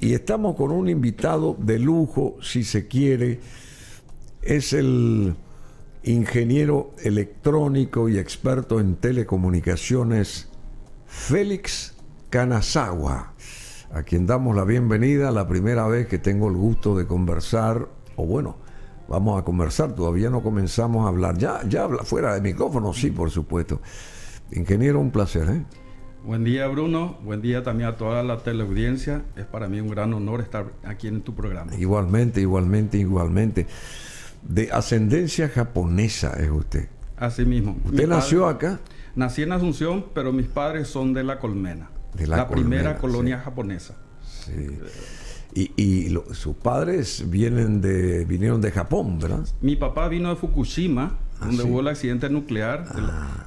Y estamos con un invitado de lujo, si se quiere. Es el ingeniero electrónico y experto en telecomunicaciones Félix Kanazawa, a quien damos la bienvenida. La primera vez que tengo el gusto de conversar, o bueno, vamos a conversar, todavía no comenzamos a hablar. Ya habla fuera de micrófono, sí, por supuesto. Ingeniero, un placer, ¿eh? Buen día, Bruno. Buen día también a toda la teleaudiencia. Es para mí un gran honor estar aquí en tu programa. Igualmente. De ascendencia japonesa es usted. Así mismo. ¿Usted nació acá? Nací en Asunción, pero mis padres son de La Colmena. De La Colmena, primera colonia sí. japonesa. Sí. Sus padres vinieron de Japón, ¿verdad? Mi papá vino de Fukushima, donde sí. hubo el accidente nuclear,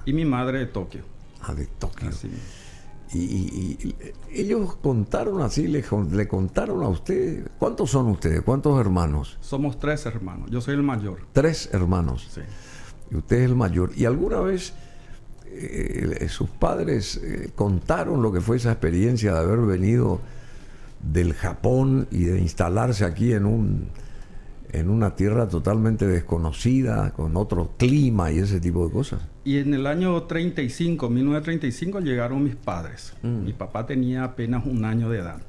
y mi madre de Tokio. De Tokio. Así mismo. Y ellos contaron así, le contaron a usted. ¿Cuántos son ustedes? ¿Cuántos hermanos? Somos 3 hermanos. Yo soy el mayor. 3 hermanos. Sí. Y usted es el mayor. ¿Y alguna vez sus padres contaron lo que fue esa experiencia de haber venido del Japón y de instalarse aquí en una tierra totalmente desconocida, con otro clima y ese tipo de cosas? Y en el año 1935 llegaron mis padres. Mi papá tenía apenas 1 año de edad.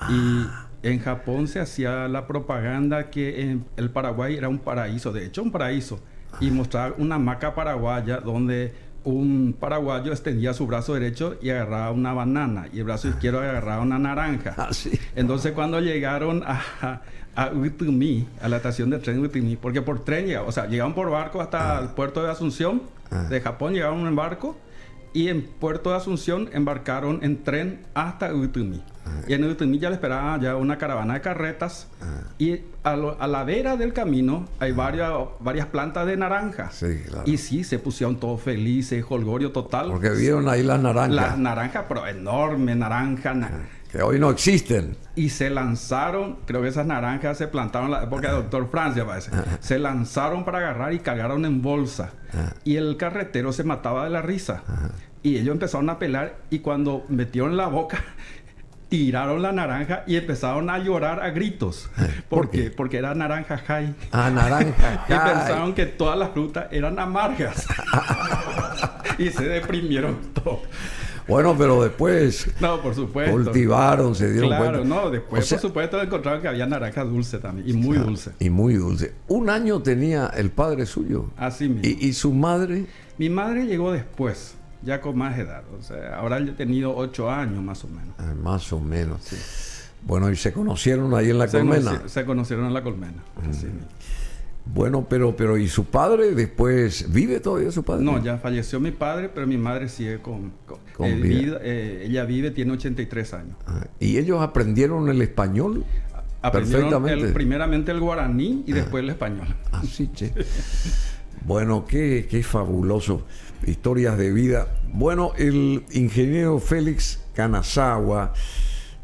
Y en Japón se hacía la propaganda que el Paraguay era un paraíso, de hecho un paraíso. Y mostraba una hamaca paraguaya donde un paraguayo extendía su brazo derecho y agarraba una banana, y el brazo izquierdo agarraba una naranja. Sí. Entonces cuando llegaron a Uitumí, a la estación de tren Uitumí, porque por tren llegaban por barco hasta el puerto de Asunción, de Japón llegaron en barco, y en puerto de Asunción embarcaron en tren hasta Uitumí. Y en Uitumí ya le esperaba ya una caravana de carretas, y a la vera del camino hay varias plantas de naranja. Sí, claro. Y sí, se pusieron todos felices, jolgorio total. Porque vieron ahí las naranjas. Las naranjas, pero enorme naranja. Que hoy no existen. Y se lanzaron, creo que esas naranjas se plantaron en la época de Doctor Francia, parece. Se lanzaron para agarrar y cargaron en bolsa. Y el carretero se mataba de la risa. Y ellos empezaron a pelar, y cuando metieron la boca, tiraron la naranja y empezaron a llorar a gritos. ¿Por qué? Porque era naranja high. Naranja Y pensaron que todas las frutas eran amargas. Y se deprimieron todos. Bueno, pero después No, por supuesto. cultivaron, se dieron cuenta. Claro, no, después, O sea, por supuesto, encontraron que había naranja dulce también, y muy dulce. Y muy dulce. 1 año tenía el padre suyo. Así mismo. ¿Y su madre? Mi madre llegó después, ya con más edad. O sea, ahora yo he tenido 8 años más o menos. Más o menos. Sí. Bueno, y se conocieron ahí en La Colmena. Se conocieron en La Colmena. Así mismo. Bueno, pero ¿y su padre después? ¿Vive todavía su padre? No, ya falleció mi padre, pero mi madre sigue con vida. vida. Ella vive, tiene 83 años. ¿Y ellos aprendieron el español? Aprendieron Perfectamente. Primeramente el guaraní y después el español. Así, che. Bueno, qué fabuloso. Historias de vida. Bueno, el ingeniero Félix Kanazawa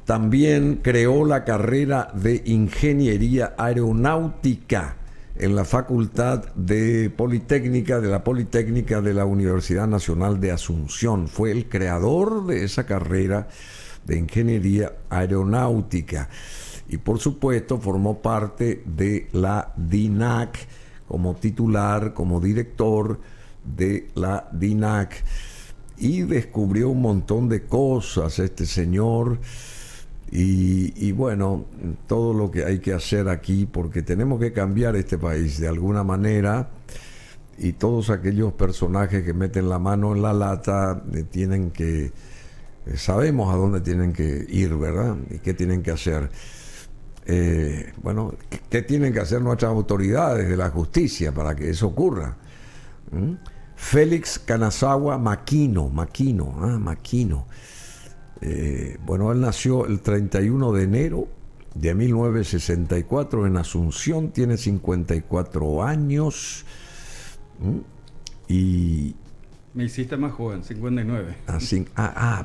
también creó la carrera de Ingeniería Aeronáutica en la Facultad de la Politécnica de la Universidad Nacional de Asunción. Fue el creador de esa carrera de Ingeniería Aeronáutica. Y por supuesto formó parte de la DINAC como titular, como director de la DINAC. Y descubrió un montón de cosas este señor. Y bueno, todo lo que hay que hacer aquí, porque tenemos que cambiar este país de alguna manera, y todos aquellos personajes que meten la mano en la lata tienen que, sabemos a dónde tienen que ir, ¿verdad? Y qué tienen que hacer. Bueno, ¿qué tienen que hacer nuestras autoridades de la justicia para que eso ocurra? Félix Kanazawa Makino. Bueno, él nació el 31 de enero de 1964 en Asunción, tiene 54 años. Y Me hiciste más joven, 59.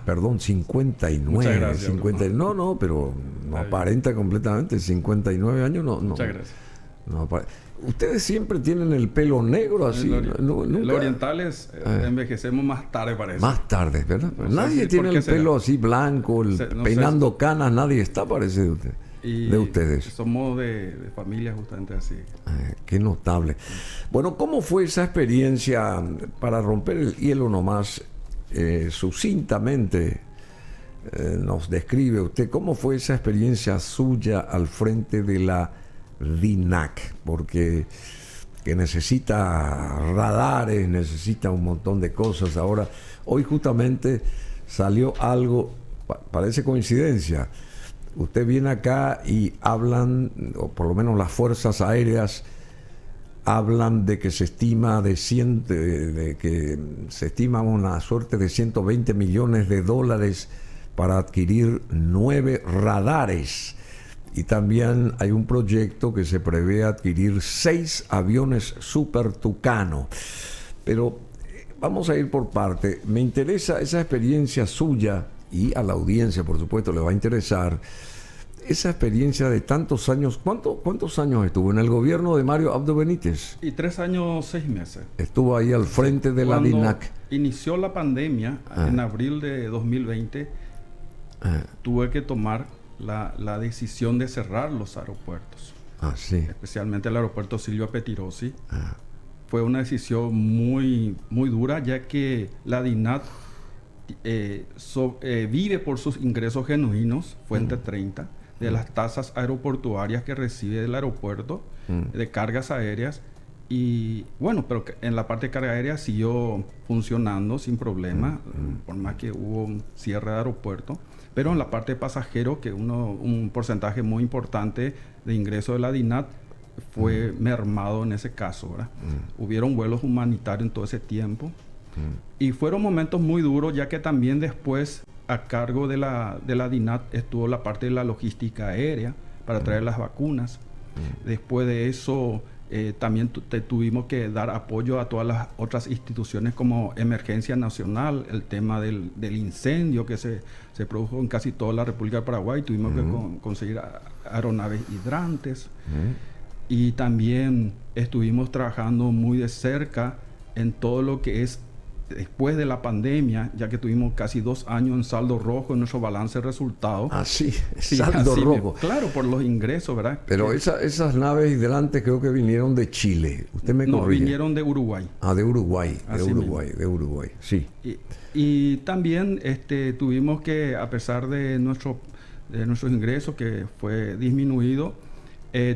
Perdón, 59. Muchas gracias. 50, no, pero no aparenta completamente. 59 años no. Muchas gracias. No, ustedes siempre tienen el pelo negro así. Los orientales envejecemos más tarde, parece. Más tarde, ¿verdad? No nadie tiene el pelo así blanco, peinando canas, nadie está, parece de usted. De ustedes. Somos de familia justamente así. Qué notable. Bueno, ¿cómo fue esa experiencia para romper el hielo nomás? Sucintamente nos describe usted cómo fue esa experiencia suya al frente de la DINAC, porque que necesita radares, necesita un montón de cosas. Ahora, hoy justamente salió algo, parece coincidencia. Usted viene acá y hablan, o por lo menos las fuerzas aéreas hablan de que se estima de que se estima una suerte de $120 millones para adquirir 9 radares. Y también hay un proyecto que se prevé adquirir 6 aviones Super Tucano. Pero vamos a ir por parte. Me interesa esa experiencia suya, y a la audiencia, por supuesto, le va a interesar esa experiencia de tantos años. ¿Cuántos años estuvo en el gobierno de Mario Abdo Benítez? Y 3 años, 6 meses. Estuvo ahí al frente de la DINAC. Inició la pandemia en abril de 2020. Tuve que tomar la decisión de cerrar los aeropuertos. Sí. Especialmente el aeropuerto Silvio Pettirossi. Fue una decisión muy, muy dura, ya que la DINAC vive por sus ingresos genuinos, fuente 30, de las tasas aeroportuarias que recibe del aeropuerto, de cargas aéreas. Y bueno, pero en la parte de carga aérea siguió funcionando sin problema, por más que hubo un cierre de aeropuerto. Pero en la parte de pasajeros, que un porcentaje muy importante de ingreso de la DINAC fue mermado en ese caso, ¿verdad? Hubieron vuelos humanitarios en todo ese tiempo. Y fueron momentos muy duros, ya que también después a cargo de la DINAC estuvo la parte de la logística aérea para traer las vacunas. Después de eso también tuvimos que dar apoyo a todas las otras instituciones como Emergencia Nacional, el tema del incendio que se produjo en casi toda la República de Paraguay. Tuvimos que conseguir aeronaves hidrantes. Y también estuvimos trabajando muy de cerca en todo lo que es después de la pandemia, ya que tuvimos casi 2 años en saldo rojo en nuestro balance de resultados. Sí, saldo rojo. Claro, por los ingresos, ¿verdad? Pero esas naves hidrantes creo que vinieron de Chile. Usted me corrige. No, vinieron de Uruguay. De Uruguay, sí. Y también tuvimos que, a pesar de nuestros ingresos, que fue disminuido,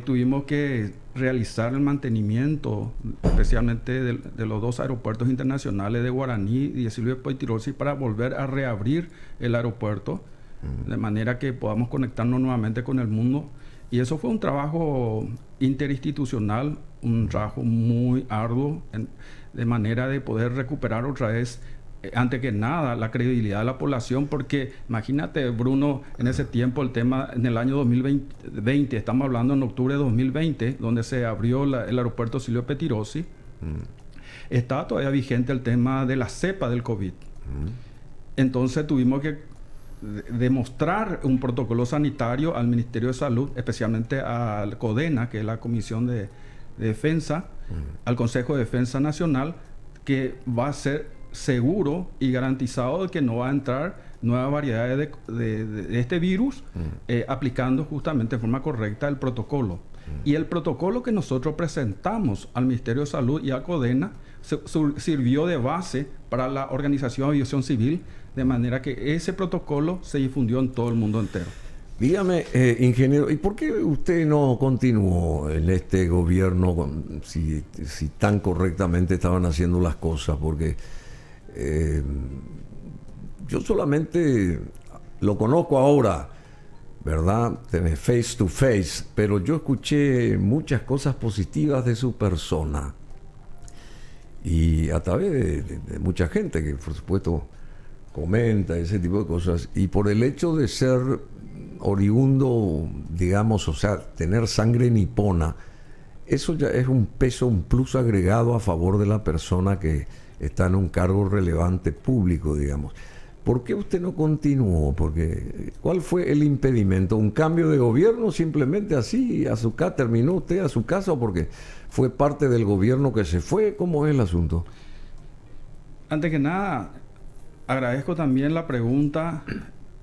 tuvimos que realizar el mantenimiento, especialmente de los 2 aeropuertos internacionales de Guaraní y de Silvio Pettirossi, para volver a reabrir el aeropuerto, de manera que podamos conectarnos nuevamente con el mundo. Y eso fue un trabajo interinstitucional, un trabajo muy arduo, de manera de poder recuperar otra vez, antes que nada, la credibilidad de la población, porque imagínate, Bruno, en ese tiempo el tema, en el año 2020, estamos hablando en octubre de 2020, donde se abrió el aeropuerto Silvio Pettirossi, estaba todavía vigente el tema de la cepa del COVID. Entonces tuvimos que demostrar un protocolo sanitario al Ministerio de Salud, especialmente al CODENA, que es la Comisión de Defensa, al Consejo de Defensa Nacional, que va a ser seguro y garantizado de que no va a entrar nuevas variedades de este virus, aplicando justamente de forma correcta el protocolo. Y el protocolo que nosotros presentamos al Ministerio de Salud y a CODENA sirvió de base para la Organización de Aviación Civil, de manera que ese protocolo se difundió en todo el mundo entero. Dígame, ingeniero, ¿y por qué usted no continuó en este gobierno si tan correctamente estaban haciendo las cosas? Porque yo solamente lo conozco ahora, ¿verdad? Face to face, pero yo escuché muchas cosas positivas de su persona. Y a través de mucha gente que, por supuesto, comenta ese tipo de cosas. Y por el hecho de ser oriundo, digamos, o sea, tener sangre nipona, eso ya es un peso, un plus agregado a favor de la persona que está en un cargo relevante público, digamos. ¿Por qué usted no continuó? Porque, ¿cuál fue el impedimento? ¿Un cambio de gobierno simplemente así? ¿Terminó usted a su casa o porque fue parte del gobierno que se fue? ¿Cómo es el asunto? Antes que nada, agradezco también la pregunta,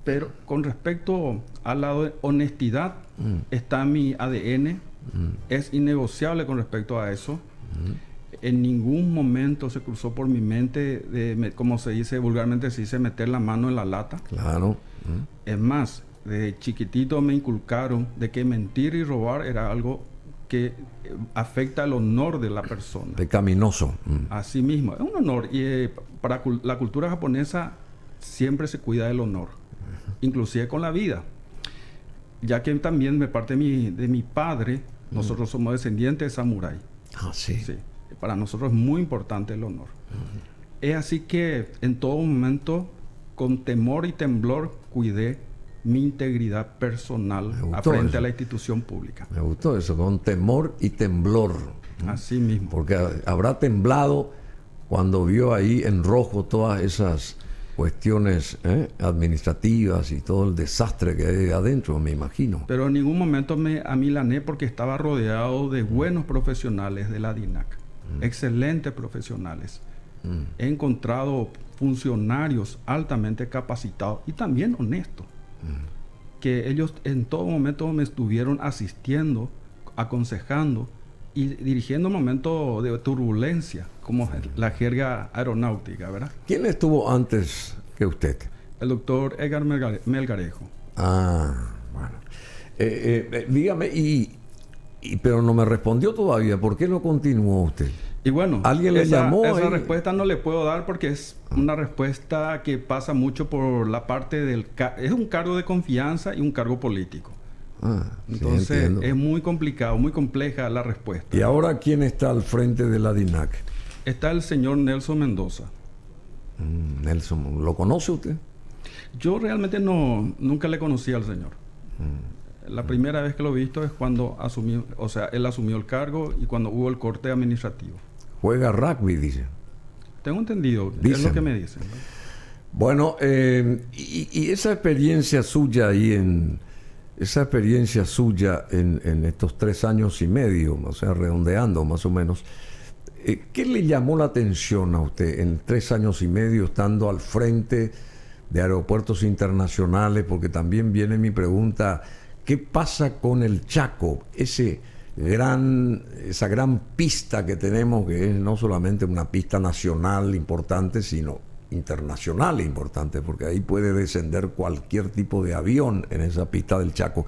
pero con respecto a la honestidad, está en mi ADN, es innegociable con respecto a eso. En ningún momento se cruzó por mi mente, como se dice vulgarmente, se dice meter la mano en la lata. Claro. Es más, de chiquitito me inculcaron de que mentir y robar era algo que afecta el honor de la persona. Pecaminoso. Así mismo, es un honor. Y para la cultura japonesa siempre se cuida del honor, inclusive con la vida. Ya que también de parte de mi padre, nosotros somos descendientes de samurái. Ah, sí. Sí. Para nosotros es muy importante el honor. Es así que en todo momento, con temor y temblor, cuidé mi integridad personal frente a la institución pública. Me gustó eso, con temor y temblor. Así mismo. Porque habrá temblado cuando vio ahí en rojo todas esas cuestiones administrativas y todo el desastre que hay adentro, me imagino. Pero en ningún momento me amilané porque estaba rodeado de buenos profesionales de la DINAC. Excelentes profesionales. He encontrado funcionarios altamente capacitados y también honestos. Que ellos en todo momento me estuvieron asistiendo, aconsejando y dirigiendo momentos de turbulencia, como la jerga aeronáutica, ¿verdad? ¿Quién estuvo antes que usted? El doctor Edgar Melgarejo. Ah, bueno. Dígame, pero no me respondió todavía. ¿Por qué no continuó usted? Y bueno, ¿alguien le llamó? Esa respuesta no le puedo dar porque es una respuesta que pasa mucho por la parte del... Es un cargo de confianza y un cargo político. Entonces, sí, es muy complicado, muy compleja la respuesta. ¿Y ahora quién está al frente de la DINAC? Está el señor Nelson Mendoza. Nelson, ¿lo conoce usted? Yo realmente nunca le conocí al señor. La primera vez que lo he visto es cuando él asumió el cargo y cuando hubo el corte administrativo. Juega rugby, dice. Tengo entendido, es lo que me dicen, ¿no? Bueno, y esa experiencia suya ahí en estos 3 años y medio, o sea, redondeando más o menos, ¿qué le llamó la atención a usted en 3 años y medio estando al frente de aeropuertos internacionales? Porque también viene mi pregunta, ¿qué pasa con el Chaco? Esa gran pista que tenemos, que es no solamente una pista nacional importante, sino internacional importante, porque ahí puede descender cualquier tipo de avión en esa pista del Chaco.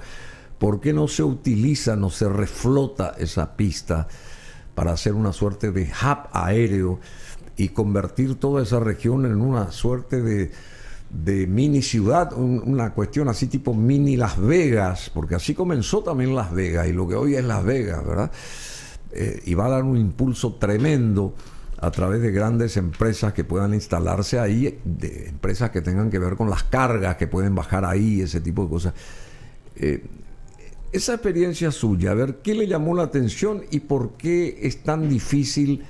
¿Por qué no se utiliza, no se reflota esa pista para hacer una suerte de hub aéreo y convertir toda esa región en una suerte de mini ciudad, una cuestión así tipo mini Las Vegas, porque así comenzó también Las Vegas y lo que hoy es Las Vegas, ¿verdad? Y va a dar un impulso tremendo a través de grandes empresas que puedan instalarse ahí, de empresas que tengan que ver con las cargas que pueden bajar ahí, ese tipo de cosas. Esa experiencia suya, a ver, ¿qué le llamó la atención y por qué es tan difícil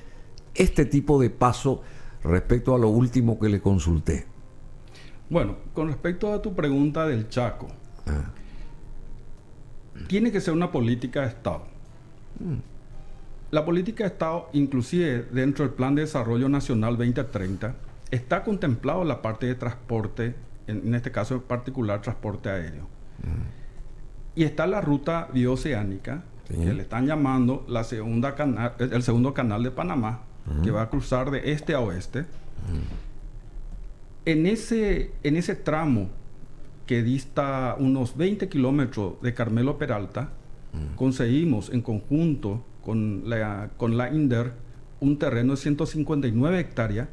este tipo de paso respecto a lo último que le consulté? Bueno, con respecto a tu pregunta del Chaco, tiene que ser una política de Estado. La política de Estado, inclusive dentro del Plan de Desarrollo Nacional 2030, está contemplado la parte de transporte, en este caso en particular transporte aéreo. Y está la ruta bioceánica, que le están llamando el segundo canal de Panamá, que va a cruzar de este a oeste. En ese tramo que dista unos 20 kilómetros de Carmelo Peralta, conseguimos en conjunto con la INDER un terreno de 159 hectáreas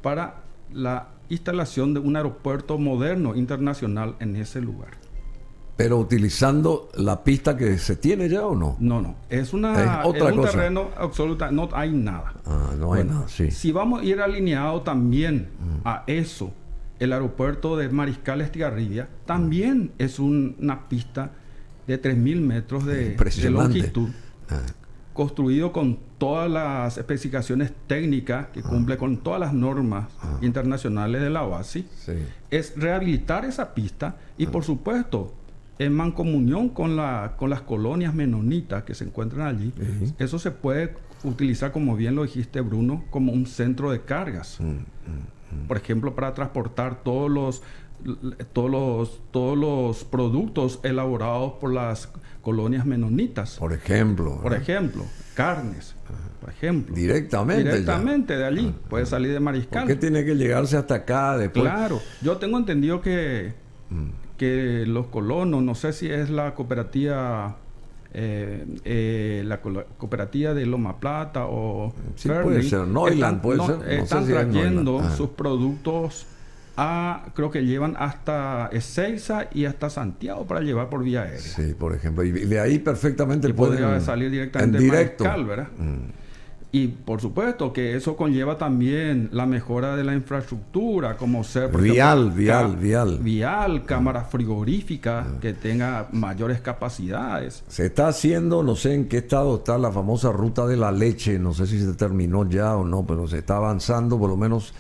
para la instalación de un aeropuerto moderno internacional en ese lugar. ¿Pero utilizando la pista que se tiene ya o no? No. Es un terreno absoluta, no hay nada. No hay nada, sí. Si vamos a ir alineado también a eso, el aeropuerto de Mariscal Estigarribia también es una pista de 3.000 metros de longitud. construido con todas las especificaciones técnicas que cumple con todas las normas internacionales de la OASI, es rehabilitar esa pista y, por supuesto, en mancomunión con las colonias menonitas que se encuentran allí, eso se puede utilizar, como bien lo dijiste, Bruno, como un centro de cargas. Por ejemplo, para transportar todos los productos elaborados por las colonias menonitas. Por ejemplo, carnes, por ejemplo. Directamente de allí. Puede salir de Mariscal. ¿Por qué tiene que llegarse hasta acá después? Claro. Yo tengo entendido que los colonos, no sé si es la cooperativa cooperativa de Loma Plata o sí, puede ser Neuland, están trayendo sus productos creo que llevan hasta Ezeiza y hasta Santiago para llevar por vía aérea. Sí, por ejemplo, y de ahí perfectamente podría salir directamente en directo. Mariscal, ¿verdad? Y por supuesto que eso conlleva también la mejora de la infraestructura, como ser vial, cámara frigorífica que tenga mayores capacidades. Se está haciendo, no sé en qué estado está la famosa ruta de la leche, no sé si se terminó ya o no, pero se está avanzando, por lo menos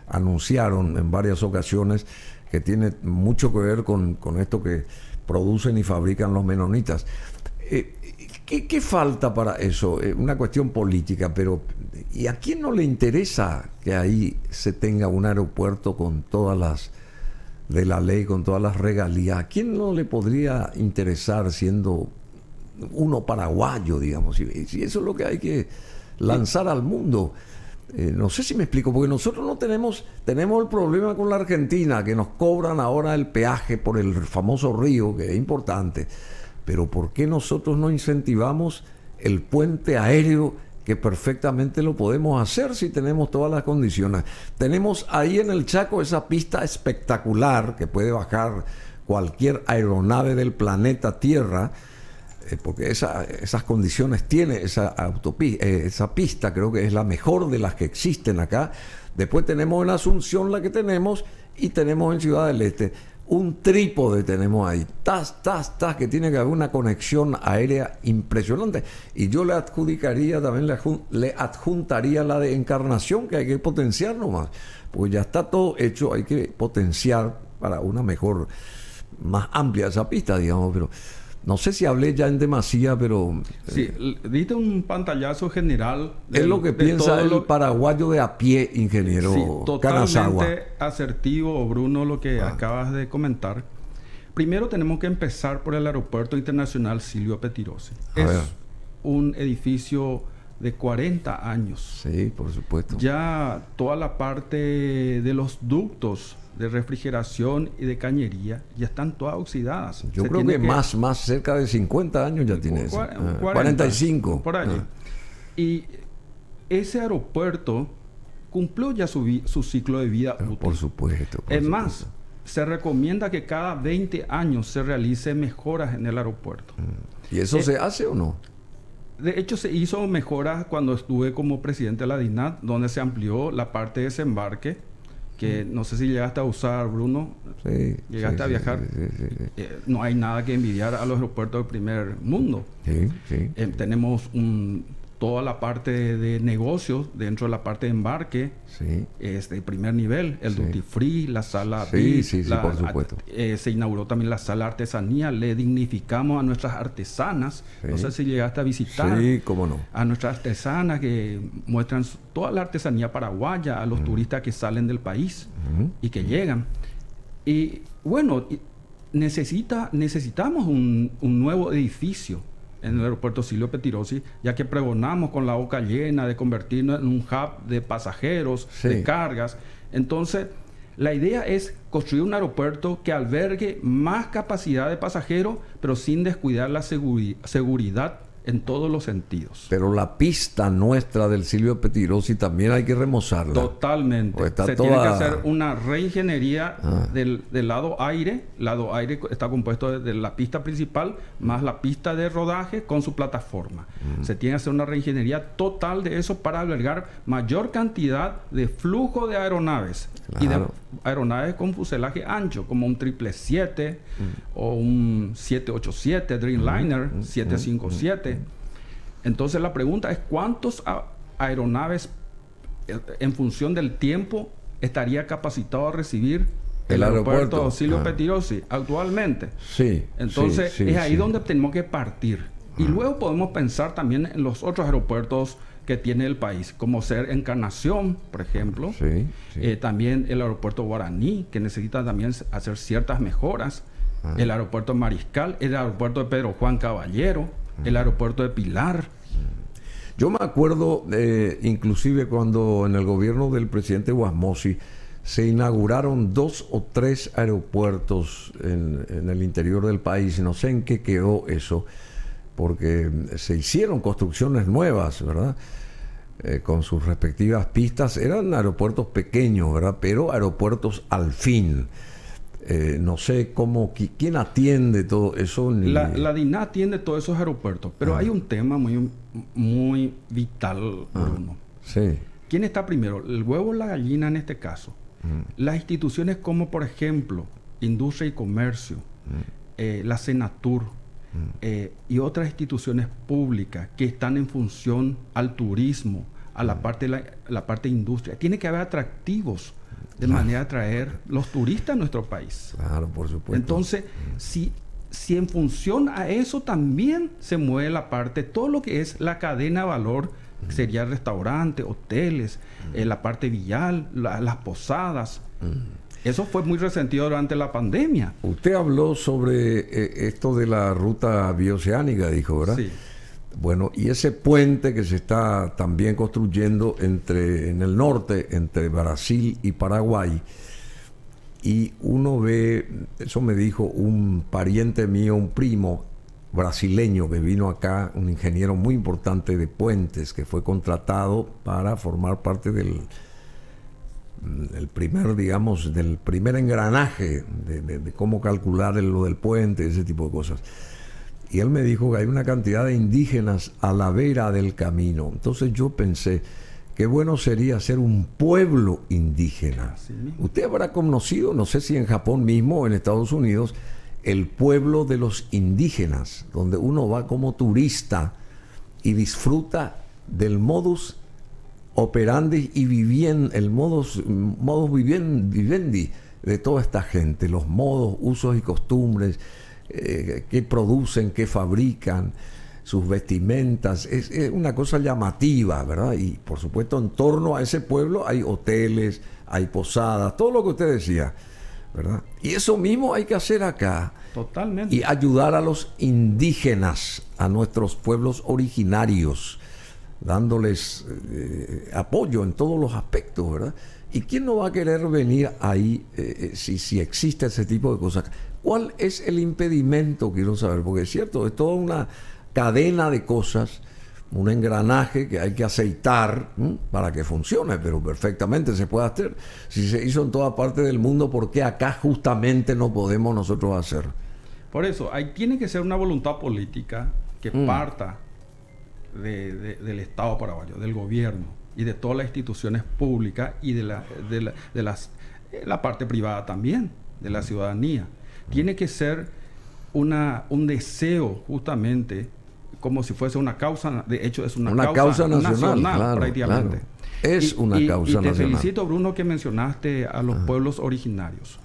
anunciaron en varias ocasiones que tiene mucho que ver con esto que producen y fabrican los menonitas. ¿Qué falta para eso? Una cuestión política, pero ¿y a quién no le interesa que ahí se tenga un aeropuerto con todas las de la ley, con todas las regalías? ¿A quién no le podría interesar siendo uno paraguayo, digamos? Si eso es lo que hay que lanzar al mundo. No sé si me explico, porque nosotros no tenemos el problema con la Argentina, que nos cobran ahora el peaje por el famoso río, que es importante. Pero ¿por qué nosotros no incentivamos el puente aéreo, que perfectamente lo podemos hacer si tenemos todas las condiciones? Tenemos ahí en el Chaco esa pista espectacular que puede bajar cualquier aeronave del planeta Tierra, porque esas condiciones tiene esa pista, creo que es la mejor de las que existen acá. Después tenemos en Asunción la que tenemos, y tenemos en Ciudad del Este un trípode, tenemos ahí, que tiene que haber una conexión aérea impresionante. Y yo le adjudicaría también, le adjuntaría la de Encarnación, que hay que potenciar nomás, porque ya está todo hecho, hay que potenciar para una mejor, más amplia esa pista, digamos. Pero no sé si hablé ya en demasía, pero... Sí, diste un pantallazo general. Es lo que piensa el paraguayo de a pie, ingeniero Canasagua. Totalmente asertivo, Bruno, lo que acabas de comentar. Primero tenemos que empezar por el Aeropuerto Internacional Silvio Pettirossi. Es un edificio de 40 años. Sí, por supuesto. Ya toda la parte de los ductos de refrigeración y de cañería ya están todas oxidadas. Yo creo que más cerca de 50 años ya tiene eso. 45. Por allí. Y ese aeropuerto cumplió ya su ciclo de vida útil. Por supuesto. Es más, se recomienda que cada 20 años se realice mejoras en el aeropuerto. ¿Y eso se hace o no? De hecho, se hizo mejoras cuando estuve como presidente de la DINAT, donde se amplió la parte de desembarque, que no sé si llegaste a usar, Bruno. Sí. Llegaste a viajar. Sí. No hay nada que envidiar a los aeropuertos del primer mundo. Sí. Tenemos toda la parte de negocios dentro de la parte de embarque. Sí. Es de primer nivel. El duty free, la sala Sí, por supuesto. Se inauguró también la sala de artesanía. Le dignificamos a nuestras artesanas. Sí. No sé si llegaste a visitar. Sí, cómo no. A nuestras artesanas que muestran toda la artesanía paraguaya a los turistas que salen del país y que llegan. Y bueno, necesitamos un nuevo edificio en el aeropuerto Silvio Pettirossi, ya que pregonamos con la boca llena de convertirnos en un hub de pasajeros, de cargas. Entonces, la idea es construir un aeropuerto que albergue más capacidad de pasajeros, pero sin descuidar la seguridad en todos los sentidos. Pero la pista nuestra del Silvio Pettirossi también hay que remozarla. Totalmente. Tiene que hacer una reingeniería del lado aire. Lado aire está compuesto de la pista principal más la pista de rodaje con su plataforma. Se tiene que hacer una reingeniería total de eso para albergar mayor cantidad de flujo de aeronaves. Claro. Y de aeronaves con fuselaje ancho, como un 777 o un 787 Dreamliner, 757. Entonces la pregunta es ¿cuántos aeronaves en función del tiempo estaría capacitado a recibir el aeropuerto Auxilio Pettirossi actualmente? Sí. Entonces es ahí donde tenemos que partir. Y luego podemos pensar también en los otros aeropuertos que tiene el país, como ser Encarnación, por ejemplo. También el aeropuerto Guaraní, que necesita también hacer ciertas mejoras. El aeropuerto Mariscal, el aeropuerto de Pedro Juan Caballero, el aeropuerto de Pilar. Yo me acuerdo, inclusive cuando en el gobierno del presidente Guasmosi se inauguraron 2 o 3 aeropuertos en el interior del país. No sé en qué quedó eso, porque se hicieron construcciones nuevas, ¿verdad? Con sus respectivas pistas. Eran aeropuertos pequeños, ¿verdad? Pero aeropuertos al fin. No sé quién atiende todo eso. La DINA atiende todos esos aeropuertos, pero hay un tema muy vital, Bruno. Sí. ¿Quién está primero? ¿El huevo o la gallina en este caso? Las instituciones como, por ejemplo, Industria y Comercio, la Senatur y otras instituciones públicas que están en función al turismo, a la parte de industria. Tiene que haber atractivos de manera de atraer los turistas a nuestro país. Claro, por supuesto. Entonces, si en función a eso también se mueve la parte, todo lo que es la cadena de valor, que sería restaurantes, hoteles, la parte vial, las posadas. Eso fue muy resentido durante la pandemia. Usted habló sobre esto de la ruta bioceánica, dijo, ¿verdad? Sí. Bueno, y ese puente que se está también construyendo en el norte, entre Brasil y Paraguay, y uno ve, eso me dijo un pariente mío, un primo brasileño que vino acá, un ingeniero muy importante de puentes, que fue contratado para formar parte del primer engranaje de cómo calcular lo del puente, ese tipo de cosas. Y él me dijo que hay una cantidad de indígenas a la vera del camino. Entonces yo pensé, qué bueno sería ser un pueblo indígena. Usted habrá conocido, no sé si en Japón mismo o en Estados Unidos, el pueblo de los indígenas, donde uno va como turista y disfruta del modus operandi y el modus vivendi de toda esta gente, los modos, usos y costumbres, qué producen, qué fabrican, sus vestimentas. Es una cosa llamativa, ¿verdad? Y por supuesto en torno a ese pueblo hay hoteles, hay posadas, todo lo que usted decía, ¿verdad? Y eso mismo hay que hacer acá. Totalmente. Y ayudar a los indígenas, a nuestros pueblos originarios, dándoles apoyo en todos los aspectos, ¿verdad? ¿Y quién no va a querer venir ahí si existe ese tipo de cosas? ¿Cuál es el impedimento? Quiero saber, porque es cierto, es toda una cadena de cosas, un engranaje que hay que aceitar para que funcione, pero perfectamente se puede hacer. Si se hizo en toda parte del mundo, ¿por qué acá justamente no podemos nosotros hacer? Por eso, ahí tiene que ser una voluntad política que parta del Estado paraguayo, del gobierno y de todas las instituciones públicas y de la parte privada también, de la ciudadanía. Tiene que ser un deseo justamente, como si fuese una causa, de hecho es una causa nacional claro, prácticamente. Claro. Es una causa nacional. Y te felicito, Bruno, que mencionaste a los pueblos originarios.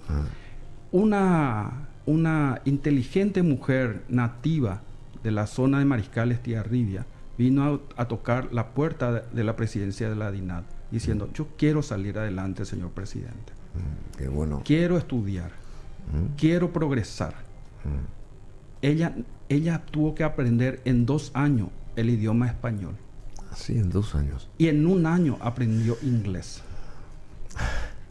Una inteligente mujer nativa de la zona de Mariscal Estigarribia vino a tocar la puerta de la presidencia de la DINAD diciendo, yo quiero salir adelante, señor presidente. Qué bueno. Quiero estudiar. Quiero progresar. Ella tuvo que aprender en 2 años el idioma español. Así, en 2 años. Y en 1 año aprendió inglés.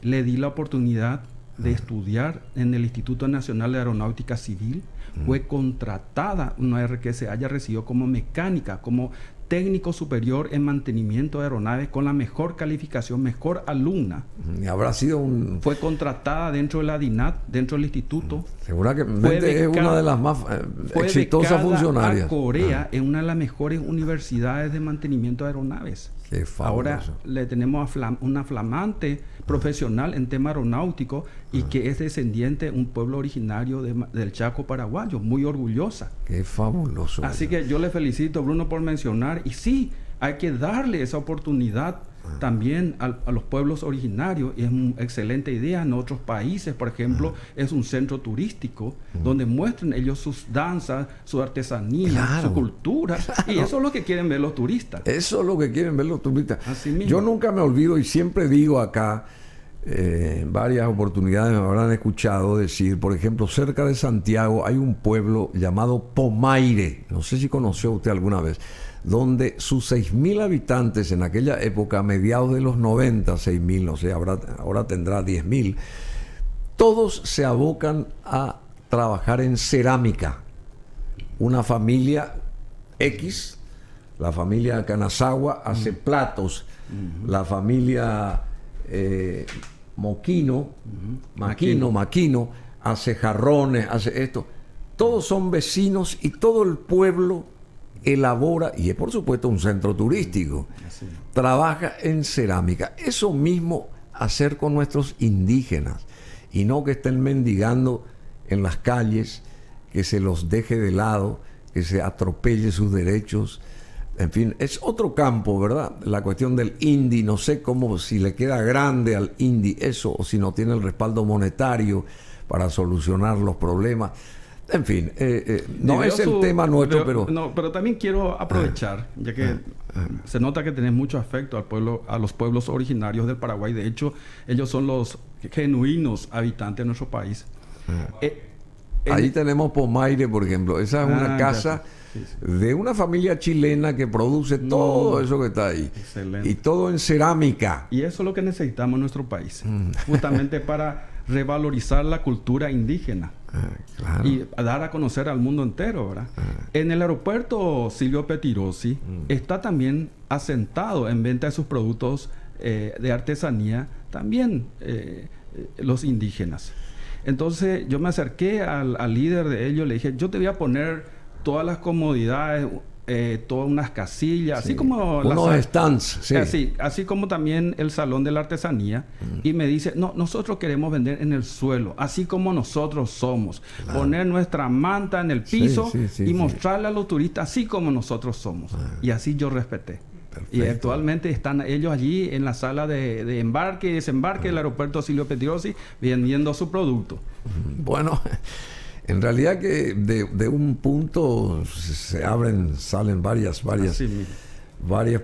Le di la oportunidad de estudiar en el Instituto Nacional de Aeronáutica Civil. Fue contratada, una vez que se haya recibido como mecánica, como técnico superior en mantenimiento de aeronaves con la mejor calificación, mejor alumna. Habrá sido Fue contratada dentro de la DINAD, dentro del instituto. Seguramente es una de las más exitosas funcionarias. A Corea en una de las mejores universidades de mantenimiento de aeronaves. Qué fabuloso. Ahora le tenemos una flamante profesional en tema aeronáutico y que es descendiente de un pueblo originario del Chaco paraguayo. paraguayos, muy orgullosa. Qué fabuloso. Así que yo le felicito, Bruno, por mencionar. Y sí, hay que darle esa oportunidad también a los pueblos originarios. Y es una excelente idea. En otros países, por ejemplo, es un centro turístico donde muestran ellos sus danzas, su artesanía, su cultura. Y eso es lo que quieren ver los turistas. Eso es lo que quieren ver los turistas. Así mismo. Yo nunca me olvido y siempre digo acá, en varias oportunidades me habrán escuchado decir, por ejemplo, cerca de Santiago hay un pueblo llamado Pomaire, no sé si conoció usted alguna vez, donde sus 6.000 habitantes en aquella época, a mediados de los 90, 6.000, no sé, ahora tendrá 10.000, todos se abocan a trabajar en cerámica. Una familia X, la familia Canasagua, hace platos, la familia Maquino hace jarrones, hace esto. Todos son vecinos y todo el pueblo elabora, y es por supuesto un centro turístico, trabaja en cerámica. Eso mismo hacer con nuestros indígenas, y no que estén mendigando en las calles, que se los deje de lado, que se atropelle sus derechos. En fin, es otro campo, ¿verdad? La cuestión del INDI, no sé cómo, si le queda grande al INDI eso, o si no tiene el respaldo monetario para solucionar los problemas. En fin, no es el tema nuestro, pero... No, pero también quiero aprovechar, ya que se nota que tenés mucho afecto al pueblo, a los pueblos originarios del Paraguay. De hecho, ellos son los genuinos habitantes de nuestro país. Ahí tenemos Pomaire, por ejemplo. Esa es una casa de una familia chilena que produce todo eso que está ahí. Excelente. Y todo en cerámica. Y eso es lo que necesitamos en nuestro país. Justamente para revalorizar la cultura indígena. Claro. Y dar a conocer al mundo entero, ¿verdad? En el aeropuerto Silvio Pettirossi está también asentado en venta de sus productos de artesanía, también los indígenas. Entonces yo me acerqué al líder de ellos, le dije, yo te voy a poner todas las comodidades, todas unas casillas, así como unos stands, así como también el salón de la artesanía. Y me dice, no, nosotros queremos vender en el suelo, así como nosotros somos, poner nuestra manta en el piso y mostrarle a los turistas así como nosotros somos. Y así yo respeté. Perfecto. Y actualmente están ellos allí en la sala de embarque y desembarque del aeropuerto Silvio Pettirossi vendiendo su producto. Bueno, en realidad que de un punto salen varias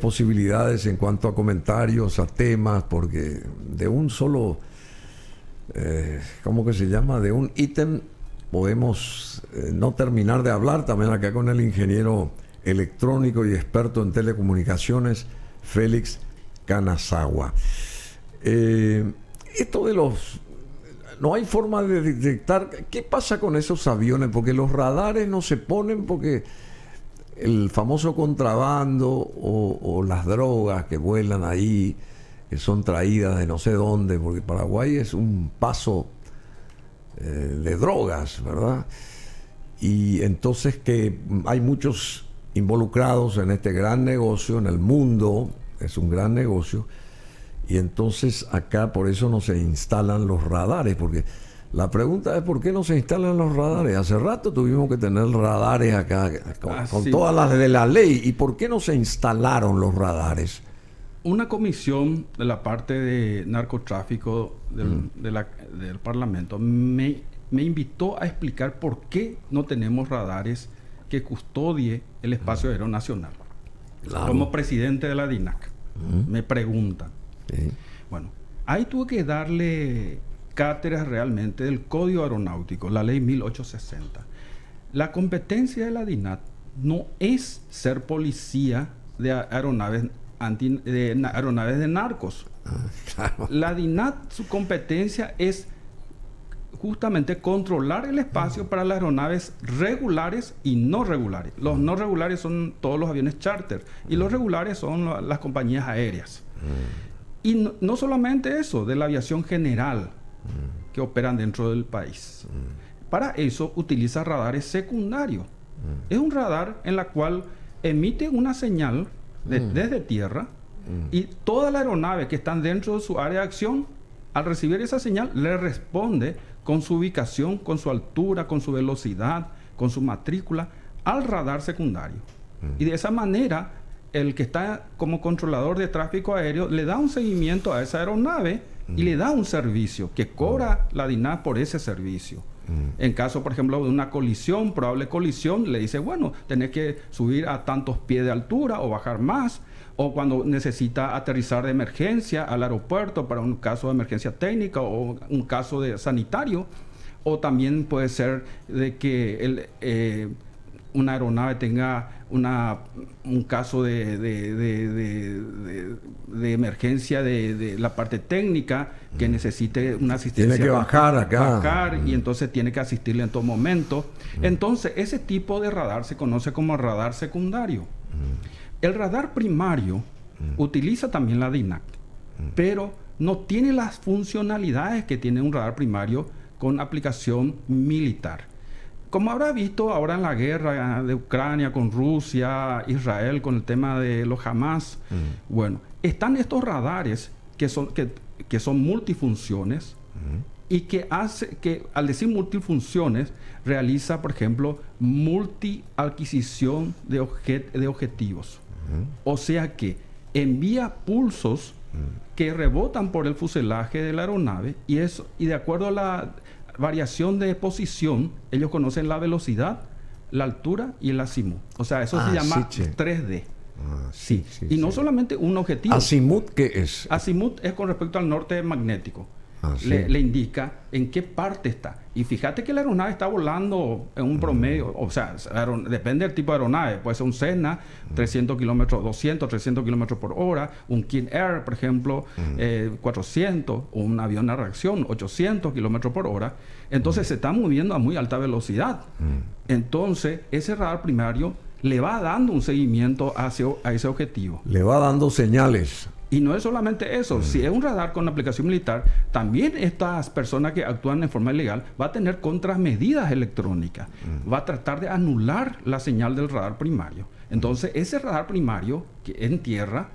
posibilidades en cuanto a comentarios, a temas, porque de un solo, ¿cómo que se llama? De un ítem podemos no terminar de hablar. También acá con el ingeniero electrónico y experto en telecomunicaciones, Félix Canasagua. Esto de los... No hay forma de detectar qué pasa con esos aviones, porque los radares no se ponen porque el famoso contrabando o las drogas que vuelan ahí, que son traídas de no sé dónde, porque Paraguay es un paso de drogas, ¿verdad? Y entonces que hay muchos involucrados en este gran negocio, en el mundo, es un gran negocio, y entonces acá por eso no se instalan los radares, porque la pregunta es ¿por qué no se instalan los radares? Hace rato tuvimos que tener radares acá con todas las de la ley, ¿y por qué no se instalaron los radares? Una comisión de la parte de narcotráfico del Parlamento me invitó a explicar por qué no tenemos radares que custodie el espacio aéreo nacional. Claro. Como presidente de la DINAC, me preguntan. Bueno, ahí tuve que darle cátedras realmente del Código Aeronáutico, la Ley 1860. La competencia de la DINAC no es ser policía de aeronaves de narcos. Claro. La DINAC, su competencia es justamente controlar el espacio para las aeronaves regulares y no regulares. Los no regulares son todos los aviones charter y los regulares son las compañías aéreas. Y no solamente eso, de la aviación general que operan dentro del país. Para eso utiliza radares secundarios. Es un radar en la cual emite una señal desde tierra y toda la aeronave que están dentro de su área de acción, al recibir esa señal, le responde con su ubicación, con su altura, con su velocidad, con su matrícula al radar secundario. Y de esa manera, el que está como controlador de tráfico aéreo le da un seguimiento a esa aeronave y le da un servicio que cobra la DINAC por ese servicio. En caso, por ejemplo, de una colisión, probable colisión, le dice, bueno, tenés que subir a tantos pies de altura o bajar más. O cuando necesita aterrizar de emergencia al aeropuerto para un caso de emergencia técnica o un caso de sanitario. O también puede ser de que una aeronave tenga un caso de emergencia de la parte técnica que necesite una asistencia. Tiene que bajar acá. Y entonces tiene que asistirle en todo momento. Entonces, ese tipo de radar se conoce como radar secundario. El radar primario utiliza también la DINAC, pero no tiene las funcionalidades que tiene un radar primario con aplicación militar. Como habrá visto ahora en la guerra de Ucrania con Rusia, Israel con el tema de los Hamas, bueno, están estos radares que son multifunciones y que al decir multifunciones realiza, por ejemplo, multi-adquisición de objetivos. O sea que envía pulsos que rebotan por el fuselaje de la aeronave y de acuerdo a la variación de posición, ellos conocen la velocidad, la altura y el azimut. O sea, eso se llama 3D. Y no solamente un objetivo. ¿Azimut qué es? Azimut es con respecto al norte magnético. Le indica en qué parte está. Y fíjate que la aeronave está volando en un promedio, o sea, depende del tipo de aeronave. Puede ser un Cessna, 300 kilómetros, 200, 300 kilómetros por hora. Un King Air, por ejemplo, 400. O un avión a reacción, 800 kilómetros por hora. Entonces se está moviendo a muy alta velocidad. Entonces, ese radar primario le va dando un seguimiento a ese objetivo. Le va dando señales. Y no es solamente eso, si es un radar con aplicación militar, también estas personas que actúan en forma ilegal va a tener contramedidas electrónicas, va a tratar de anular la señal del radar primario. Entonces, ese radar primario que en tierra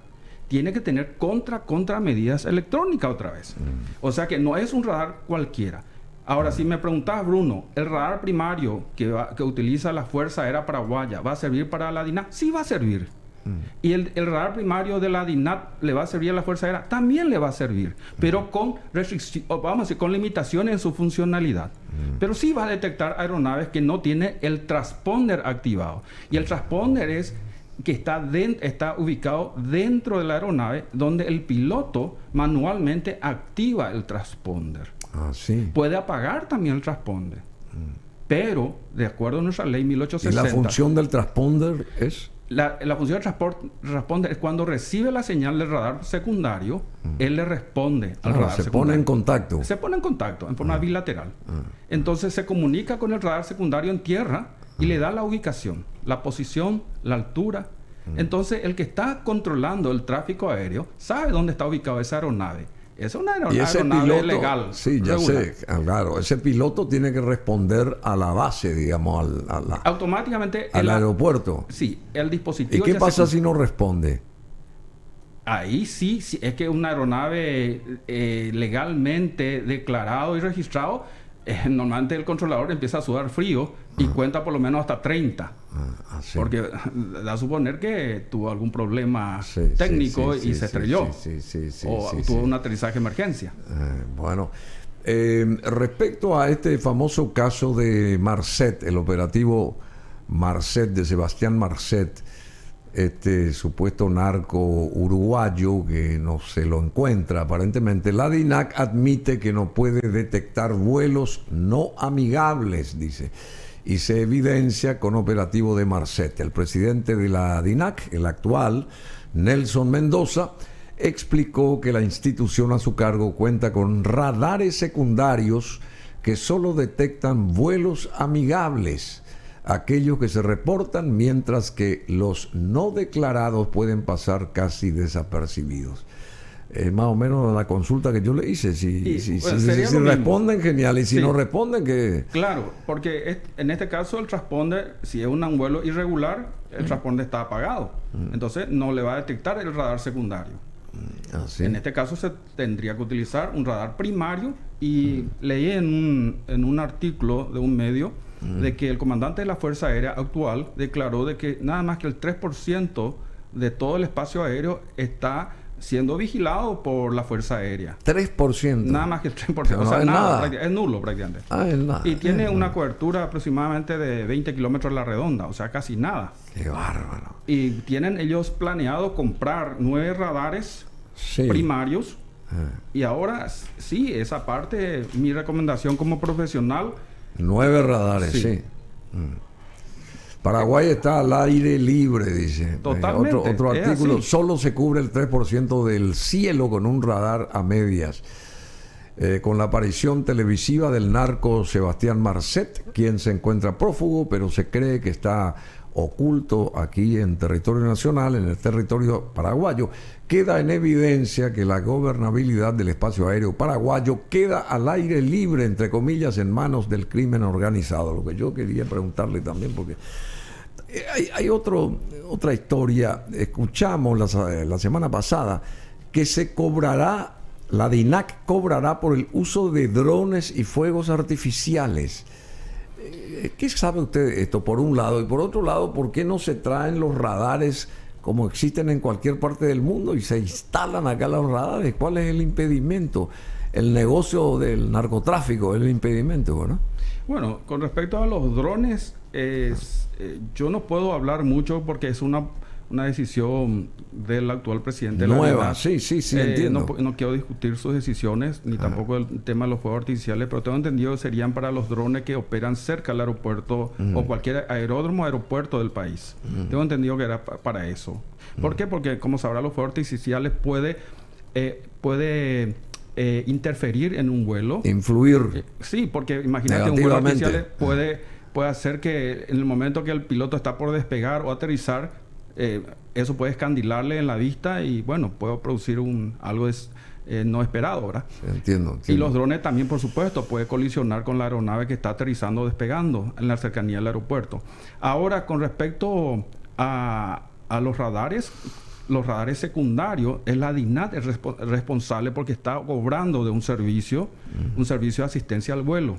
tiene que tener contramedidas electrónicas otra vez. O sea que no es un radar cualquiera. Ahora, si me preguntas, Bruno, ¿el radar primario que utiliza la Fuerza Aérea Paraguaya va a servir para la DINAC? Sí va a servir. Y el radar primario de la DINAC le va a servir a la Fuerza Aérea, también le va a servir, pero con con limitaciones en su funcionalidad. Pero sí va a detectar aeronaves que no tienen el transponder activado. Y el transponder es que está ubicado dentro de la aeronave, donde el piloto manualmente activa el transponder. Puede apagar también el transponder. Pero, de acuerdo a nuestra ley 1860... ¿Y la función del transponder es? La función del transponder es cuando recibe la señal del radar secundario, él le responde al radar secundario. Se pone en contacto. Se pone en contacto, en forma bilateral. Entonces se comunica con el radar secundario en tierra y le da la ubicación, la posición, la altura. Entonces el que está controlando el tráfico aéreo sabe dónde está ubicada esa aeronave. Es una aeronave legal. Sí, ya sé, claro. Ese piloto tiene que responder a la base, digamos, automáticamente al aeropuerto. Sí, el dispositivo. ¿Y qué pasa si no responde? Ahí sí, es que una aeronave legalmente declarado y registrado, normalmente el controlador empieza a sudar frío y cuenta por lo menos hasta 30. Porque da a suponer que tuvo algún problema técnico y se estrelló. O tuvo un aterrizaje de emergencia. Bueno, respecto a este famoso caso de Marcet, el operativo Marcet de Sebastián Marcet, este supuesto narco uruguayo que no se lo encuentra aparentemente, la DINAC admite que no puede detectar vuelos no amigables, dice, y se evidencia con operativo de Marcet. El presidente de la DINAC, el actual, Nelson Mendoza, explicó que la institución a su cargo cuenta con radares secundarios que solo detectan vuelos amigables, aquellos que se reportan, mientras que los no declarados pueden pasar casi desapercibidos. Más o menos la consulta que yo le hice. Si responden, genial. Y si no responden, que... Claro, porque en este caso el transponder, si es un vuelo irregular, el transponder está apagado. Entonces no le va a detectar el radar secundario. En este caso se tendría que utilizar un radar primario. Y leí en un artículo de un medio de que el comandante de la Fuerza Aérea actual declaró de que nada más que el 3% de todo el espacio aéreo está siendo vigilado por la Fuerza Aérea. 3%. Nada más que el 3%. Pero o sea, no es nada. nada. Es nulo prácticamente. Es nada. Y tiene es una nada. cobertura aproximadamente de 20 kilómetros a la redonda, o sea, casi nada. Qué bárbaro. Y tienen ellos planeado comprar 9 radares Sí. primarios. Y ahora, sí, esa parte, mi recomendación como profesional. 9 radares, Sí. sí. Paraguay está al aire libre, dice. Totalmente, Otro es artículo. así. Solo se cubre el 3% del cielo con un radar a medias. Con la aparición televisiva del narco Sebastián Marcet, quien se encuentra prófugo, pero se cree que está oculto aquí en territorio nacional, en el territorio paraguayo, queda en evidencia que la gobernabilidad del espacio aéreo paraguayo queda al aire libre, entre comillas, en manos del crimen organizado. Lo que yo quería preguntarle también, porque hay otra historia. Escuchamos la semana pasada que se cobrará, la DINAC cobrará por el uso de drones y fuegos artificiales. ¿Qué sabe usted de esto, por un lado? Y por otro lado, ¿por qué no se traen los radares como existen en cualquier parte del mundo y se instalan acá los radares? ¿Cuál es el impedimento? El negocio del narcotráfico es el impedimento, ¿no? Bueno, con respecto a los drones, yo no puedo hablar mucho porque es una decisión del actual presidente. Nueva, sí, entiendo. No quiero discutir sus decisiones, ni tampoco el tema de los fuegos artificiales, pero tengo entendido que serían para los drones que operan cerca del aeropuerto o cualquier aeropuerto del país. Tengo entendido que era para eso. ¿Por qué? Porque, como sabrá, los fuegos artificiales puede interferir en un vuelo. Influir. Sí, porque imagínate, un vuelo artificial puede hacer que en el momento que el piloto está por despegar o aterrizar, eso puede escandilarle en la vista y bueno, puede producir algo no esperado, ¿verdad? Entiendo. Y los drones también, por supuesto, puede colisionar con la aeronave que está aterrizando o despegando en la cercanía del aeropuerto. Ahora, con respecto a los radares secundarios, es la DINAT el responsable porque está cobrando de un servicio de asistencia al vuelo.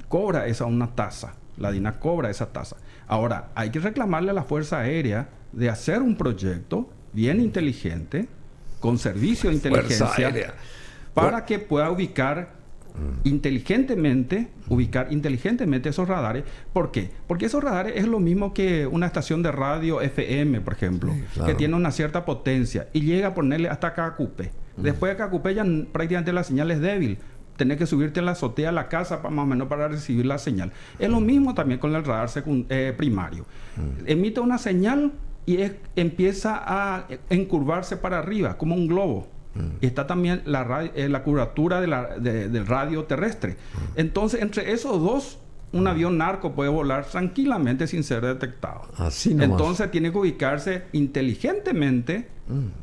Cobra una tasa. La DINAC cobra esa tasa. Ahora, hay que reclamarle a la Fuerza Aérea de hacer un proyecto bien inteligente, con servicio de inteligencia, para que pueda ubicar inteligentemente esos radares. ¿Por qué? Porque esos radares es lo mismo que una estación de radio FM, por ejemplo, sí, claro, que tiene una cierta potencia y llega a ponerle hasta Cacupé. Después de Cacupé ya prácticamente la señal es débil. Tenés que subirte en la azotea de la casa más o menos para recibir la señal. Es lo mismo también con el radar primario. Emite una señal y empieza a encurvarse para arriba, como un globo. Y está también la curvatura del radio terrestre. Entonces, entre esos dos, un avión narco puede volar tranquilamente sin ser detectado. Así nomás. Entonces, tiene que ubicarse inteligentemente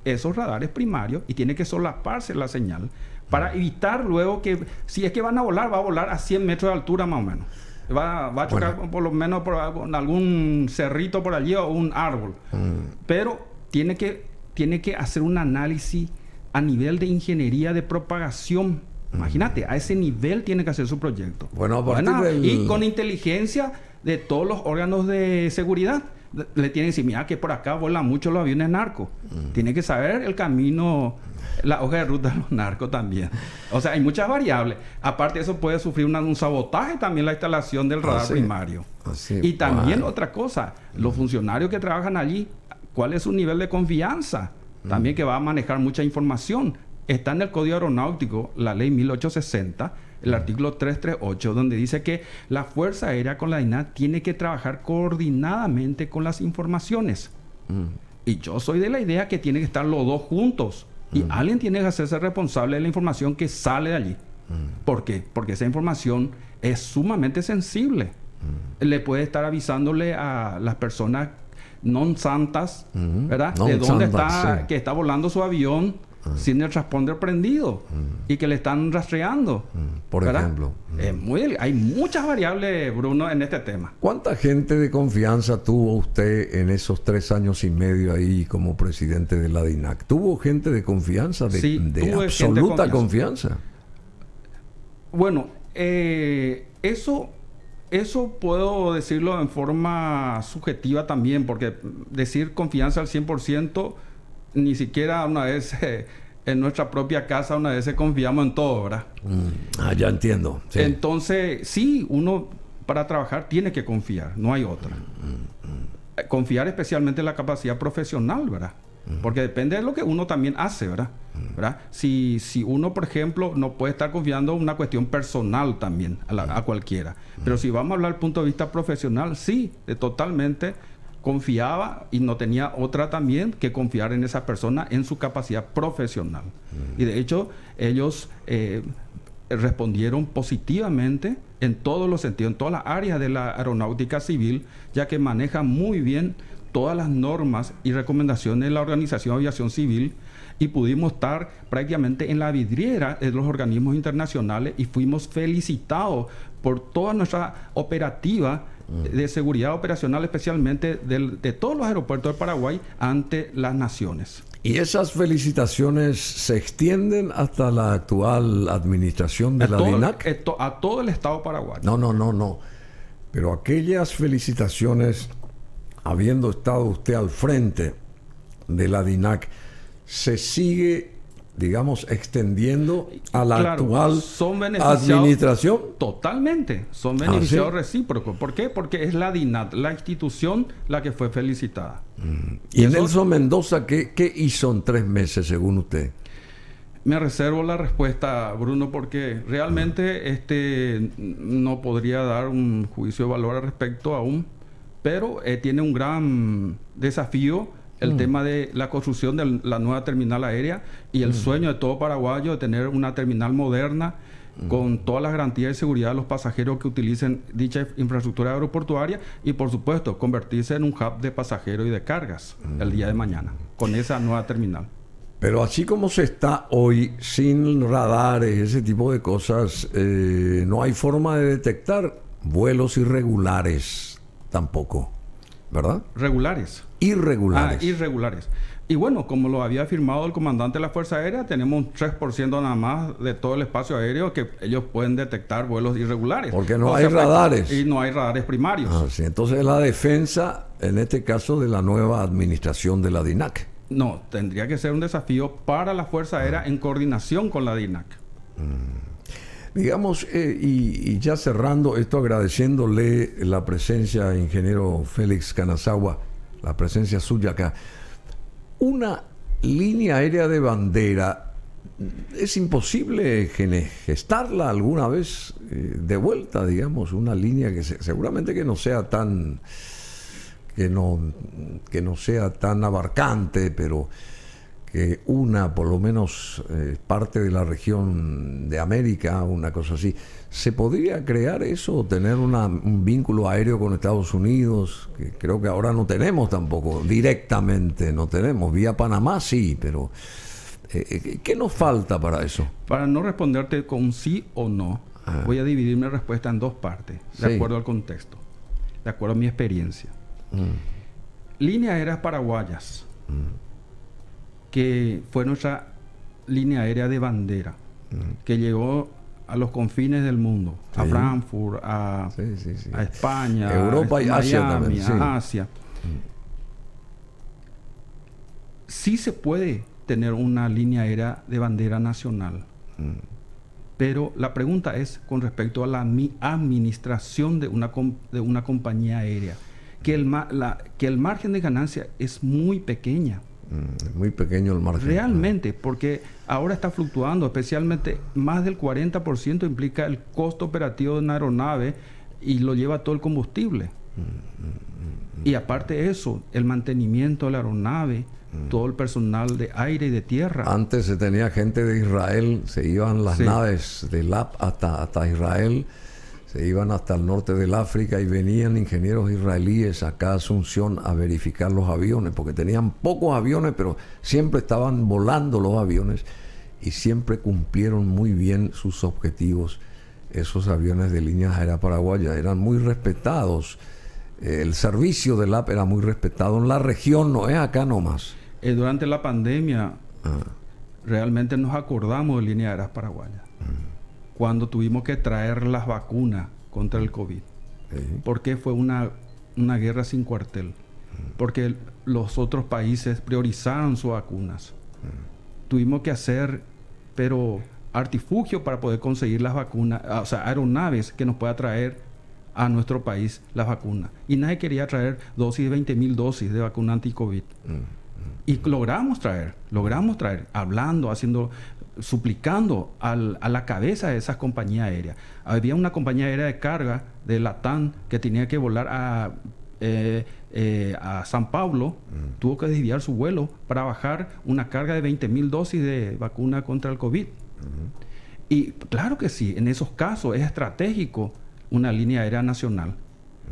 esos radares primarios y tiene que solaparse la señal para evitar luego que, si es que van a volar, va a volar a 100 metros de altura más o menos. Va a chocar por lo menos por algún cerrito por allí o un árbol. Pero tiene que hacer un análisis a nivel de ingeniería de propagación. Imagínate, a ese nivel tiene que hacer su proyecto. Y con inteligencia de todos los órganos de seguridad. Le tiene que decir, mira que por acá vuelan mucho los aviones narcos. Tiene que saber el camino, la hoja de ruta de los narcos también. O sea, hay muchas variables. Aparte de eso, puede sufrir un sabotaje también la instalación del radar primario. Y también otra cosa, los funcionarios que trabajan allí, ¿cuál es su nivel de confianza? También que va a manejar mucha información. Está en el Código Aeronáutico, la Ley 1860, el artículo 338, donde dice que la Fuerza Aérea con la DINAT tiene que trabajar coordinadamente con las informaciones. Y yo soy de la idea que tienen que estar los dos juntos. Y alguien tiene que hacerse responsable de la información que sale de allí. ¿Por qué? Porque esa información es sumamente sensible. Le puede estar avisándole a las personas non santas, ¿verdad? De dónde está, que está volando su avión sin el transponder prendido y que le están rastreando. Por ejemplo. Hay muchas variables, Bruno, en este tema. ¿Cuánta gente de confianza tuvo usted en esos 3 años y medio ahí como presidente de la DINAC? ¿Tuvo gente de confianza? De absoluta confianza. Bueno, eso Eso puedo decirlo en forma subjetiva también, porque decir confianza al 100%, ni siquiera una vez en nuestra propia casa, una vez confiamos en todo, ¿verdad? Ya entiendo. Sí. Entonces, sí, uno para trabajar tiene que confiar, no hay otra. Confiar especialmente en la capacidad profesional, ¿verdad? Porque depende de lo que uno también hace, ¿verdad? Si uno, por ejemplo, no puede estar confiando en una cuestión personal también a cualquiera. Pero si vamos a hablar del punto de vista profesional, sí, totalmente confiaba y no tenía otra también que confiar en esa persona en su capacidad profesional. Y de hecho, ellos respondieron positivamente en todos los sentidos, en todas las áreas de la aeronáutica civil, ya que manejan muy bien todas las normas y recomendaciones de la Organización de Aviación Civil, y pudimos estar prácticamente en la vidriera de los organismos internacionales y fuimos felicitados por toda nuestra operativa de seguridad operacional, especialmente de todos los aeropuertos del Paraguay ante las naciones. ¿Y esas felicitaciones se extienden hasta la actual administración de la DINAC? A todo el Estado paraguayo. No. Pero aquellas felicitaciones, habiendo estado usted al frente de la DINAC, se sigue, digamos, extendiendo a la actual administración. Totalmente, son beneficiados recíprocos. ¿Por qué? Porque es la DINAC, la institución, la que fue felicitada. ¿Y Nelson Mendoza qué hizo en 3 meses, según usted? Me reservo la respuesta, Bruno, porque realmente no podría dar un juicio de valor al respecto aún, pero tiene un gran desafío el tema de la construcción de la nueva terminal aérea y el sueño de todo paraguayo de tener una terminal moderna con todas las garantías de seguridad de los pasajeros que utilicen dicha infraestructura aeroportuaria y, por supuesto, convertirse en un hub de pasajeros y de cargas el día de mañana con esa nueva terminal. Pero así como se está hoy, sin radares, ese tipo de cosas, no hay forma de detectar vuelos irregulares tampoco, ¿verdad? Irregulares. Irregulares. Y bueno, como lo había afirmado el comandante de la Fuerza Aérea, tenemos un 3% nada más de todo el espacio aéreo que ellos pueden detectar vuelos irregulares. Porque no hay radares. Y no hay radares primarios. Sí. Entonces la defensa, en este caso, de la nueva administración de la DINAC. No, tendría que ser un desafío para la Fuerza Aérea en coordinación con la DINAC. Digamos, y ya cerrando esto, agradeciéndole la presencia, ingeniero Félix Canazagua, la presencia suya acá. Una línea aérea de bandera, ¿es imposible gestarla alguna vez de vuelta, digamos? Una línea que seguramente que no sea tan... que no sea tan abarcante, pero que una, por lo menos, parte de la región de América, una cosa así. ¿Se podría crear eso, tener un vínculo aéreo con Estados Unidos? Que creo que ahora no tenemos tampoco, directamente no tenemos. Vía Panamá sí, pero ¿qué nos falta para eso? Para no responderte con sí o no, voy a dividir mi respuesta en 2 partes, de acuerdo al contexto, de acuerdo a mi experiencia. Líneas aéreas paraguayas, que fue nuestra línea aérea de bandera, que llegó a los confines del mundo, a Frankfurt, a España, Europa y Miami, Asia también, a Asia. Sí se puede tener una línea aérea de bandera nacional, pero la pregunta es con respecto a la administración de una compañía aérea, que el margen de ganancia es muy pequeña. Muy pequeño el margen. Realmente, porque ahora está fluctuando, especialmente más del 40% implica el costo operativo de una aeronave y lo lleva todo el combustible. Y aparte de eso, el mantenimiento de la aeronave, todo el personal de aire y de tierra. Antes se tenía gente de Israel, se iban las naves de LAP hasta Israel, se iban hasta el norte del África y venían ingenieros israelíes acá a Asunción a verificar los aviones, porque tenían pocos aviones, pero siempre estaban volando los aviones y siempre cumplieron muy bien sus objetivos. Esos aviones de líneas aéreas paraguayas eran muy respetados. El servicio del AP era muy respetado en la región, no es acá nomás. Durante la pandemia, realmente nos acordamos de líneas aéreas paraguayas. Cuando tuvimos que traer las vacunas contra el COVID. porque fue una guerra sin cuartel. Porque los otros países priorizaron sus vacunas. Tuvimos que hacer, pero artifugio para poder conseguir las vacunas, o sea, aeronaves que nos pueda traer a nuestro país las vacunas. Y nadie quería traer 20,000 dosis de vacuna anti-COVID. Y logramos traer, hablando, suplicando a la cabeza de esas compañías aéreas. Había una compañía aérea de carga de Latam que tenía que volar a San Pablo, tuvo que desviar su vuelo para bajar una carga de 20,000 dosis de vacuna contra el COVID. Y claro que sí, en esos casos es estratégico una línea aérea nacional.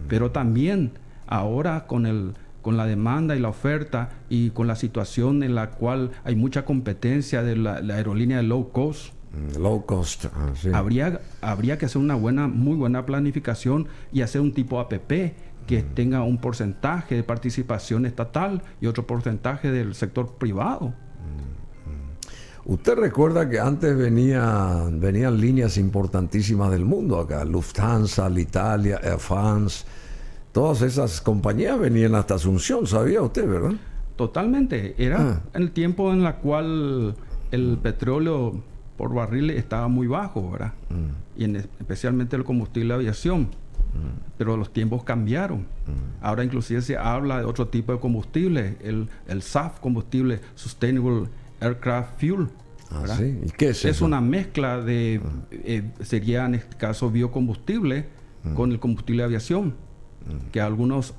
Pero también ahora con la demanda y la oferta y con la situación en la cual hay mucha competencia de la aerolínea de low cost, sí. habría que hacer una muy buena planificación y hacer un tipo APP que tenga un porcentaje de participación estatal y otro porcentaje del sector privado. Usted recuerda que antes venían líneas importantísimas del mundo acá, Lufthansa, Alitalia, Air France, todas esas compañías venían hasta Asunción, ¿sabía usted, verdad? Totalmente. Era en el tiempo en el cual el petróleo por barril estaba muy bajo, ¿verdad? Y especialmente el combustible de aviación. Pero los tiempos cambiaron. Ahora inclusive se habla de otro tipo de combustible, el SAF, combustible Sustainable Aircraft Fuel. ¿Sí? ¿Y qué es eso? Es una mezcla de, sería en este caso biocombustible con el combustible de aviación, que algunas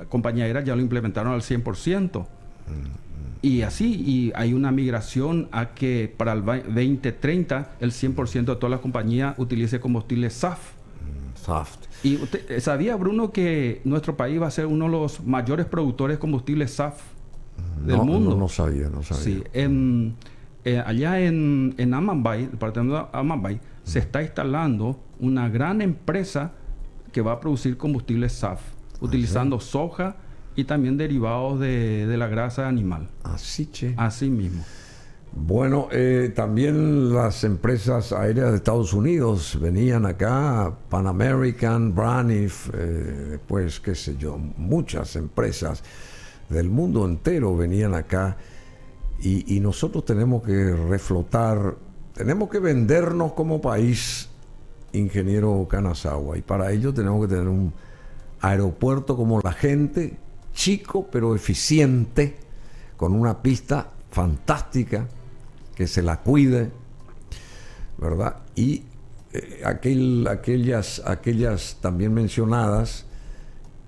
compañías aéreas ya lo implementaron al 100%. Y así, y hay una migración a que para el 2030 el 100% de todas las compañías utilice combustible SAF. ¿Y usted sabía, Bruno, que nuestro país va a ser uno de los mayores productores de combustible SAF del mundo? No sabía. Sí, allá en Amambay, departamento de Amambay, se está instalando una gran empresa que va a producir combustible SAF, utilizando soja y también derivados de la grasa animal. Así mismo. Bueno, también las empresas aéreas de Estados Unidos venían acá, Pan American, Braniff, pues qué sé yo, muchas empresas del mundo entero venían acá y nosotros tenemos que reflotar, tenemos que vendernos como país, ingeniero Kanazawa, y para ello tenemos que tener un aeropuerto como la gente, chico pero eficiente, con una pista fantástica, que se la cuide, ¿verdad? Y aquellas también mencionadas,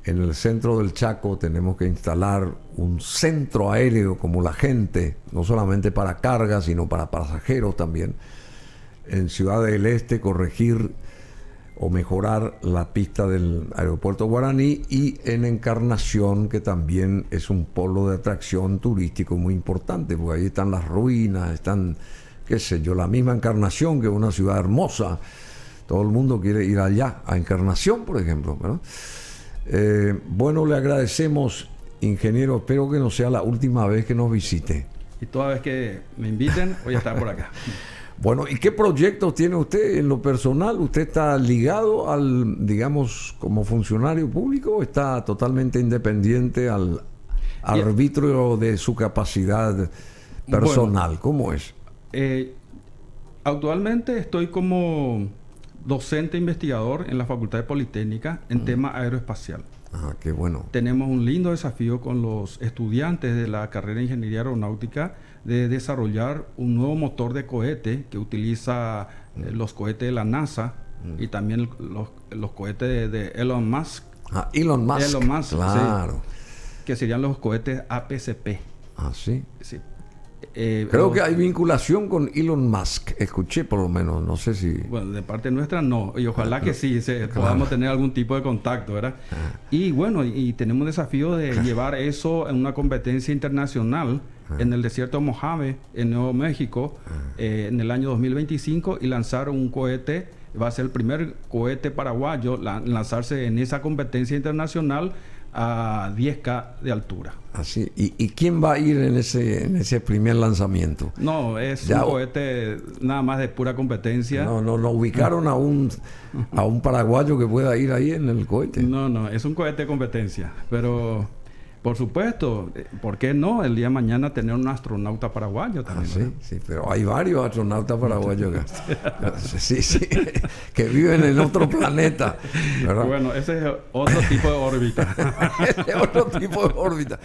en el centro del Chaco tenemos que instalar un centro aéreo como la gente, no solamente para carga, sino para pasajeros también. En Ciudad del Este corregir o mejorar la pista del aeropuerto Guaraní, y en Encarnación, que también es un polo de atracción turístico muy importante, porque ahí están las ruinas, están, qué sé yo, la misma Encarnación, que es una ciudad hermosa. Todo el mundo quiere ir allá, a Encarnación, por ejemplo, ¿verdad? Bueno, le agradecemos, ingeniero, espero que no sea la última vez que nos visite. Y toda vez que me inviten, voy a estar por acá. Bueno, ¿y qué proyectos tiene usted en lo personal? ¿Usted está ligado digamos, como funcionario público, o está totalmente independiente al arbitrio de su capacidad personal? Bueno, ¿cómo es? Actualmente estoy como docente investigador en la Facultad de Politécnica en tema aeroespacial. Qué bueno. Tenemos un lindo desafío con los estudiantes de la carrera de Ingeniería Aeronáutica de desarrollar un nuevo motor de cohete que utiliza los cohetes de la NASA y también los cohetes de Elon Musk. Elon Musk, claro. Sí, que serían los cohetes APCP. Sí. Sí. Creo que hay vinculación con Elon Musk, escuché por lo menos, no sé si... Bueno, de parte nuestra no, y ojalá que sí, podamos tener algún tipo de contacto, ¿verdad? Y bueno, y tenemos un desafío de llevar eso en una competencia internacional en el desierto de Mojave, en Nuevo México, en el año 2025, y lanzar un cohete, va a ser el primer cohete paraguayo lanzarse en esa competencia internacional a 10K de altura. Así. ¿Y quién va a ir en ese primer lanzamiento? No, es un cohete nada más de pura competencia. No ubicaron a un paraguayo que pueda ir ahí en el cohete. No, es un cohete de competencia. Pero, por supuesto, ¿por qué no? El día de mañana tener un astronauta paraguayo también. Sí, pero hay varios astronautas paraguayos acá. Sí, que viven en otro planeta, ¿verdad? Bueno, ese es otro tipo de órbita. Ese es otro tipo de órbita.